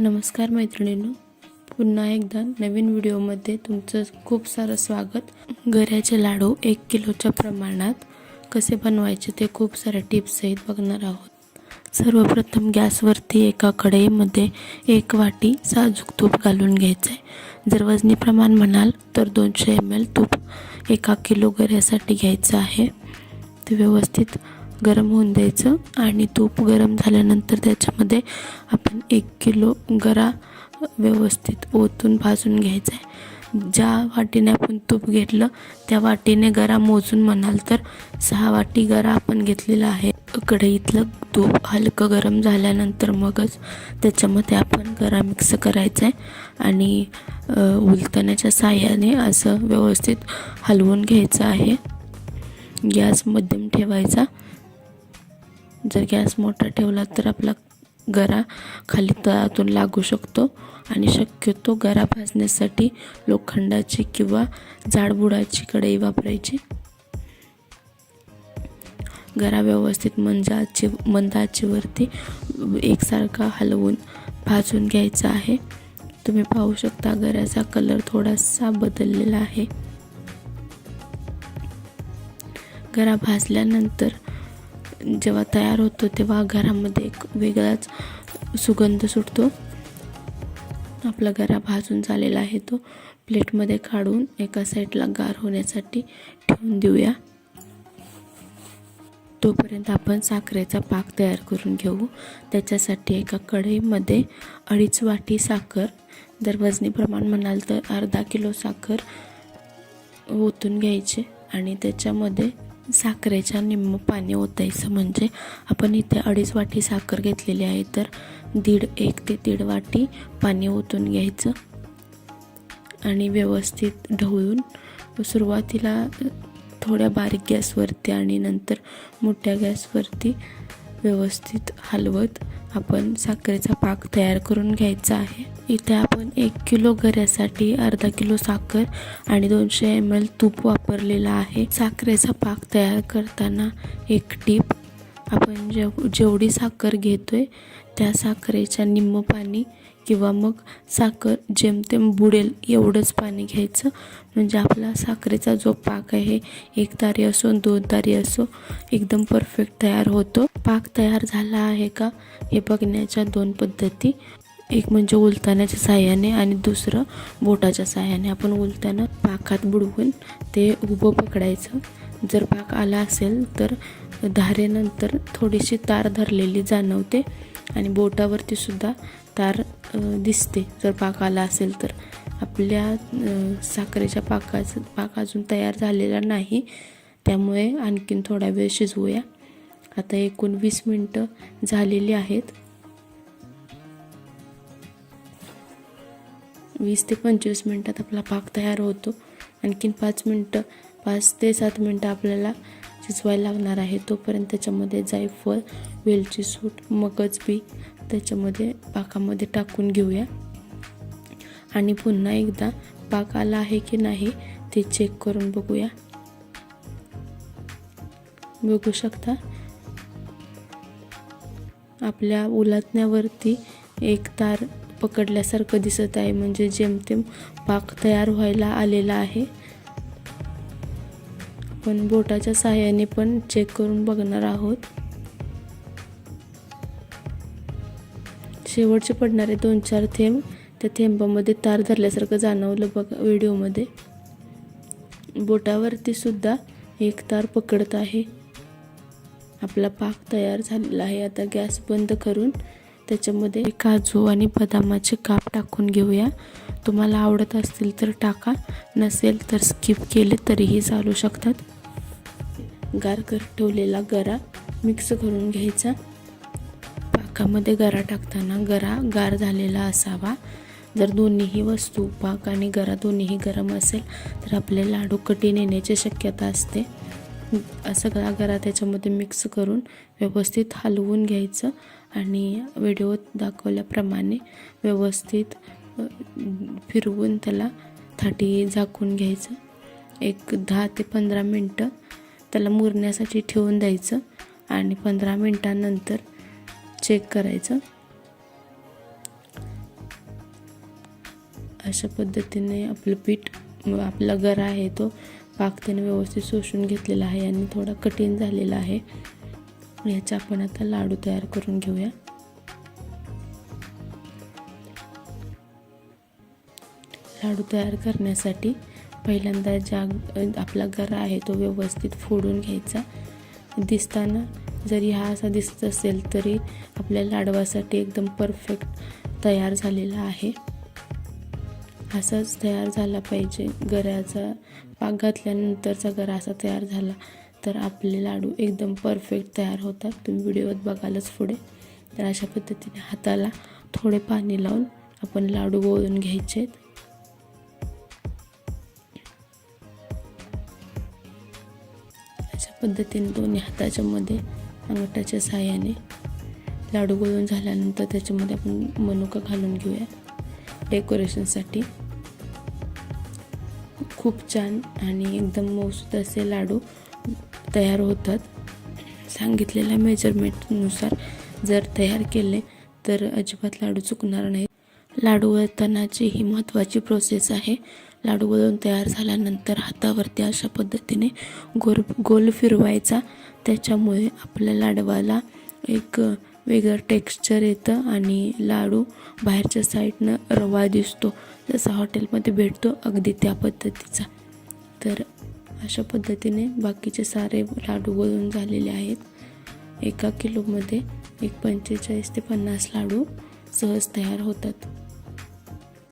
नमस्कार मैत्रिणींनो, पुन्हा एकदा नवीन व्हिडिओमध्ये तुमचं खूप सारं स्वागत. गऱ्याचे लाडू 1 किलोच्या प्रमाणात कसे बनवायचे ते खूप साऱ्या टिप्स सहित बघणार आहोत. सर्वप्रथम गॅसवरती एका कढईमध्ये 1 वाटी साजूक तूप घालून घ्यायचं आहे. जर वजनी प्रमाण म्हणाल तर 200 ml तूप 1 किलो गऱ्यासाठी घ्यायचं आहे. ते व्यवस्थित गरम होऊन द्यायचं आणि तूप गरम झाल्यानंतर त्याच्यामध्ये आपण 1 किलो गरा व्यवस्थित ओतून भाजून घ्यायचा आहे. ज्या वाटीने आपण तूप घेतलं त्या वाटीने गरा मोजून म्हणाल तर 6 वाटी गरा आपण घेतलेला आहे. कढईतलं तूप हलकं गरम झाल्यानंतर मगच त्याच्यामध्ये आपण गरा मिक्स करायचा आहे आणि उलटण्याच्या साहाय्याने असं व्यवस्थित हलवून घ्यायचं आहे. गॅस मध्यम ठेवायचा. जर गॅस मोठा ठेवला तर आपला गरा खाली तळातून लागू शकतो आणि शक्यतो गरा भाजण्यासाठी लोखंडाची किंवा जाडबुडाची कढई वापरायची. गरा व्यवस्थित मंद आचेवरती एकसारखा हलवून भाजून घ्यायचा आहे. तुम्ही पाहू शकता गऱ्याचा कलर थोडासा बदललेला आहे. गरा भाजल्यानंतर जेव्हा तयार होतो तेव्हा घरामध्ये एक वेगळाच सुगंध सुटतो. आपला गरा भाजून झालेला आहे तो प्लेटमध्ये काढून एका साईडला गार होण्यासाठी ठेवून देऊया. तोपर्यंत आपण साखरेचा पाक तयार करून घेऊ. त्याच्यासाठी एका कढईमध्ये 2.5 वाटी साखर, जर वजनी प्रमाण म्हणाल तर अर्धा किलो साखर ओतून घ्यायचे आणि त्याच्यामध्ये साखरेच्या निम्म पाणी ओतायचं. म्हणजे आपण इथे 2.5 वाटी साखर घेतलेली आहे तर 1 ते 1.5 वाटी पाणी ओतून घ्यायचं आणि व्यवस्थित ढवळून सुरुवातीला थोड्या बारीक गॅसवरती आणि नंतर मोठ्या गॅसवरती व्यवस्थित हलवत आपण साखरेचा पाक तयार करून घ्यायचा आहे. इथे आपण 1 किलो गऱ्यासाठी अर्धा किलो साखर आणि 200 ml तूप वापरलेला आहे. साखरेचा पाक तयार करताना एक टीप, आपण जेवढी साखर घेतोय त्या साखरेच्या निम्म पाणी किंवा मग साखर जेमतेम बुडेल एवढंच पाणी घ्यायचं. म्हणजे आपला साखरेचा जो पाक आहे, एकतारी असो 2 तारी असो, एकदम परफेक्ट तयार होतो. पाक तयार झाला आहे का हे बघण्याच्या 2 पद्धती. एक म्हणजे उलटण्याच्या साहाय्याने आणि दुसरं बोटाच्या साहाय्याने. आपण उलटणं पाकात बुडवून ते उभं पकडायचं. जर पाक आला असेल तर धारेनंतर थोडीशी तार धरलेली जाणवते आणि बोटावरती सुद्धा तार दिसते. जर पाक आला असेल तर आपल्या साखरेच्या पाक अजून तयार झालेला नाही, त्यामुळे आणखीन थोडा वेळ शिजवूया. आता एकूण 20 मिनटं झालेली आहेत. 20 ते 25 मिनटात आपला पाक तयार होतो. आणखीन 5 ते 7 मिनटं आपल्याला शिजवायला लागणार आहे. तोपर्यंत त्याच्यामध्ये जायफळ, वेलची सूट, मगज बी त्याच्यामध्ये पाकामध्ये टाकून घेऊया आणि पुन्हा एकदा पाक आला आहे की नाही ते चेक करून बघूया. बघू शकता आपल्या उलटण्यावरती एक तार पकडल्यासारखं दिसत आहे. म्हणजे जेमतेम पाक तयार व्हायला आलेला आहे. आपण बोटाच्या साहाय्याने पण चेक करून बघणार आहोत. शेवटचे पडणारे 2-4 थेंब, त्या थेंबामध्ये तार धरल्यासारखं जाणवलं बघा व्हिडिओमध्ये. बोटावरती सुद्धा एक तार पकडत आहे. आपला पाक तयार झालेला आहे. आता गॅस बंद करून त्याच्यामध्ये काजू आणि बदामाचे काप टाकून घेऊया. तुम्हाला आवडत असतील तर टाका, नसेल तर स्किप केले तरीही चालू शकतात. गार करत ठेवलेला गरा मिक्स करून घ्यायचा. पाकामध्ये गरा टाकताना गरा गार झालेला असावा. जर दोन्हीही वस्तू, पाक आणि गरा दोन्हीही गरम असेल तर आपले लाडू कठीण येण्याची शक्यता असते. सगळा गरा त्याच्यामध्ये मिक्स करून व्यवस्थित हलवून घ्यायचं आणि व्हिडिओत दाखवल्याप्रमाणे व्यवस्थित फिरवून त्याला थाटी झाकून घ्यायचं. एक 10 ते 15 मिनटं त्याला मुरण्यासाठी ठेवून द्यायचं आणि 15 मिनटानंतर चेक करायचं. अशा पद्धतीने आपलं पीठ आपला गरा आहे तो पाक त्याने व्यवस्थित शोषून घेतलेला आहे आणि थोडा कठीण झालेला आहे. याचा आपण आता लाडू तयार करून घेऊया. लाडू तयार करण्यासाठी पहिल्यांदा आपला गरा आहे तो व्यवस्थित फोडून घ्यायचा. दिसताना जरी हा असा दिसत असेल तरी आपल्या लाडवासाठी एकदम परफेक्ट तयार झालेला आहे. असाच तयार झाला पाहिजे. गऱ्याचा पाक घातल्यानंतरचा गरा असा तयार झाला तर आपले लाडू एकदम परफेक्ट तयार होतात. तुम्ही व्हिडिओत बघालच पुढे. तर अशा पद्धतीने हाताला थोडे पाणी लावून आपण लाडू गोळून घ्यायचे. अशा पद्धतीने दोन्ही हाताच्या मध्ये अंगठाच्या साहाय्याने लाडू गोळून झाल्यानंतर त्याच्यामध्ये आपण मनुका घालून घेऊया डेकोरेशनसाठी. खूप छान आणि एकदम मऊसूत असे लाडू तयार होतात. सांगितलेल्या मेजरमेंटनुसार जर तयार केले तर अजिबात लाडू चुकणार नाही. लाडू वळतानाची ही महत्त्वाची प्रोसेस आहे. लाडू वळून तयार झाल्यानंतर हातावरती अशा पद्धतीने गोल फिरवायचा. त्याच्यामुळे आपल्या लाडवाला एक वेगळं टेक्स्चर येतं आणि लाडू बाहेरच्या साईडनं रवा दिसतो, जसा हॉटेलमध्ये भेटतो अगदी त्या पद्धतीचा. तर अशा पद्धतीने बाकीचे सारे लाडू वळून झालेले आहेत. 1 किलोमध्ये 45 ते 50 लाडू सहज तयार होतात.